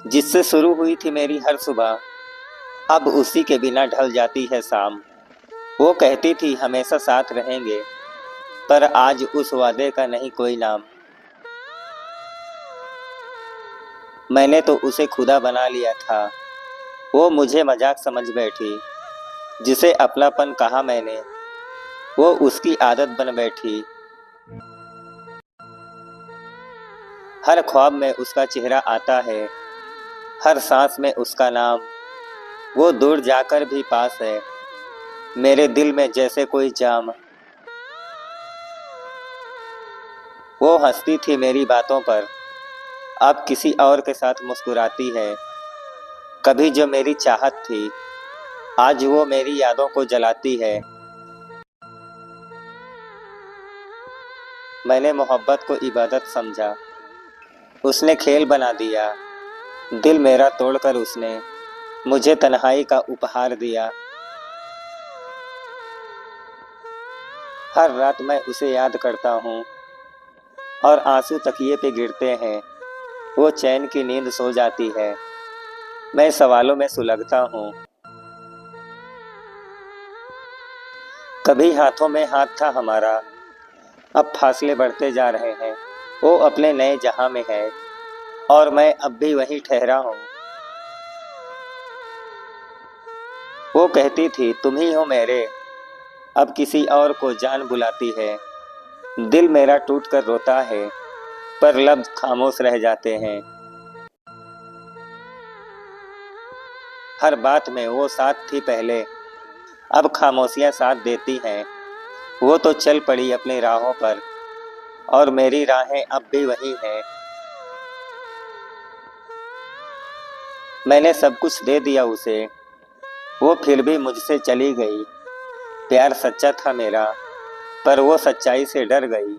जिससे शुरू हुई थी मेरी हर सुबह, अब उसी के बिना ढल जाती है शाम। वो कहती थी हमेशा साथ रहेंगे, पर आज उस वादे का नहीं कोई नाम। मैंने तो उसे खुदा बना लिया था, वो मुझे मजाक समझ बैठी। जिसे अपनापन कहा मैंने, वो उसकी आदत बन बैठी। हर ख्वाब में उसका चेहरा आता है, हर सांस में उसका नाम। वो दूर जाकर भी पास है, मेरे दिल में जैसे कोई जाम। वो हंसती थी मेरी बातों पर, अब किसी और के साथ मुस्कुराती है। कभी जो मेरी चाहत थी, आज वो मेरी यादों को जलाती है। मैंने मोहब्बत को इबादत समझा, उसने खेल बना दिया। दिल मेरा तोड़कर उसने मुझे तन्हाई का उपहार दिया। हर रात मैं उसे याद करता हूँ और आंसू तकिए पे गिरते हैं। वो चैन की नींद सो जाती है, मैं सवालों में सुलगता हूँ। कभी हाथों में हाथ था हमारा, अब फासले बढ़ते जा रहे हैं। वो अपने नए जहां में है और मैं अब भी वहीं ठहरा हूँ। वो कहती थी तुम ही हो मेरे, अब किसी और को जान बुलाती है। दिल मेरा टूट कर रोता है, पर लफ्ज खामोश रह जाते हैं। हर बात में वो साथ थी पहले, अब खामोशियां साथ देती हैं। वो तो चल पड़ी अपनी राहों पर, और मेरी राहें अब भी वही हैं। मैंने सब कुछ दे दिया उसे, वो फिर भी मुझसे चली गई। प्यार सच्चा था मेरा, पर वो सच्चाई से डर गई।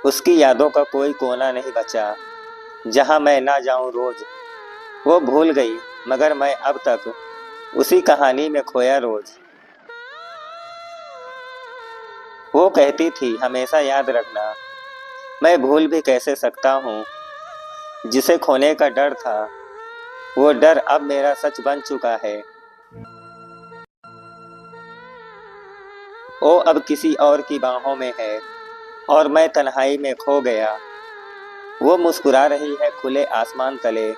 उसकी यादों का कोई कोना नहीं बचा, जहां मैं ना जाऊं रोज। वो भूल गई, मगर मैं अब तक उसी कहानी में खोया रोज। वो कहती थी हमेशा याद रखना, मैं भूल भी कैसे सकता हूँ। जिसे खोने का डर था, वो डर अब मेरा सच बन चुका है। वो अब किसी और की बाहों में है और मैं तन्हाई में खो गया। वो मुस्कुरा रही है खुले आसमान तले,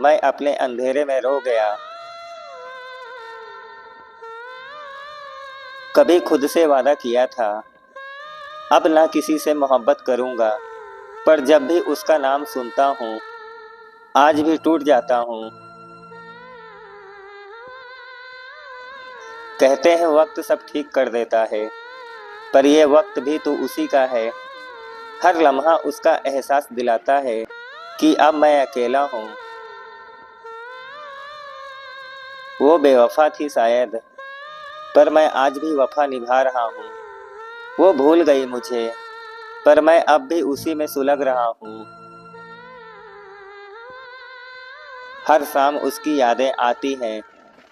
मैं अपने अंधेरे में रो गया। कभी खुद से वादा किया था, अब ना किसी से मोहब्बत करूंगा, पर जब भी उसका नाम सुनता हूँ, आज भी टूट जाता हूँ। कहते हैं वक्त सब ठीक कर देता है, पर यह वक्त भी तो उसी का है। हर लम्हा उसका एहसास दिलाता है कि अब मैं अकेला हूँ। वो बेवफा थी शायद, पर मैं आज भी वफा निभा रहा हूँ। वो भूल गई मुझे, पर मैं अब भी उसी में सुलग रहा हूँ। हर शाम उसकी यादें आती हैं,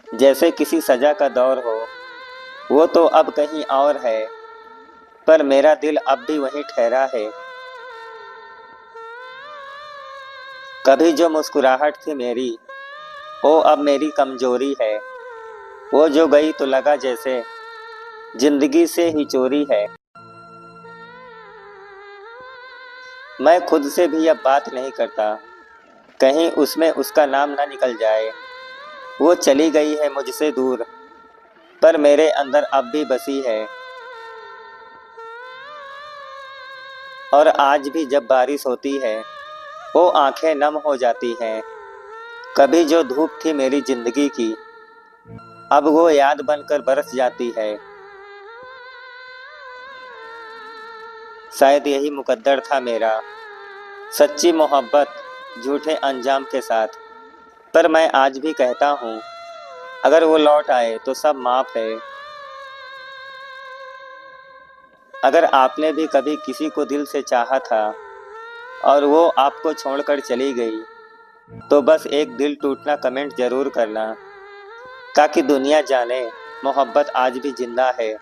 जैसे किसी सजा का दौर हो। वो तो अब कहीं और है, पर मेरा दिल अब भी वहीं ठहरा है। कभी जो मुस्कुराहट थी मेरी, वो अब मेरी कमजोरी है। वो जो गई तो लगा जैसे जिंदगी से ही चोरी है। मैं खुद से भी अब बात नहीं करता, कहीं उसमें उसका नाम ना निकल जाए। वो चली गई है मुझसे दूर, पर मेरे अंदर अब भी बसी है। और आज भी जब बारिश होती है, वो आंखें नम हो जाती हैं। कभी जो धूप थी मेरी जिंदगी की, अब वो याद बनकर बरस जाती है। शायद यही मुकद्दर था मेरा, सच्ची मोहब्बत झूठे अंजाम के साथ। पर मैं आज भी कहता हूँ, अगर वो लौट आए तो सब माफ है। अगर आपने भी कभी किसी को दिल से चाहा था और वो आपको छोड़कर चली गई, तो बस एक दिल टूटना कमेंट जरूर करना, ताकि दुनिया जाने मोहब्बत आज भी जिंदा है।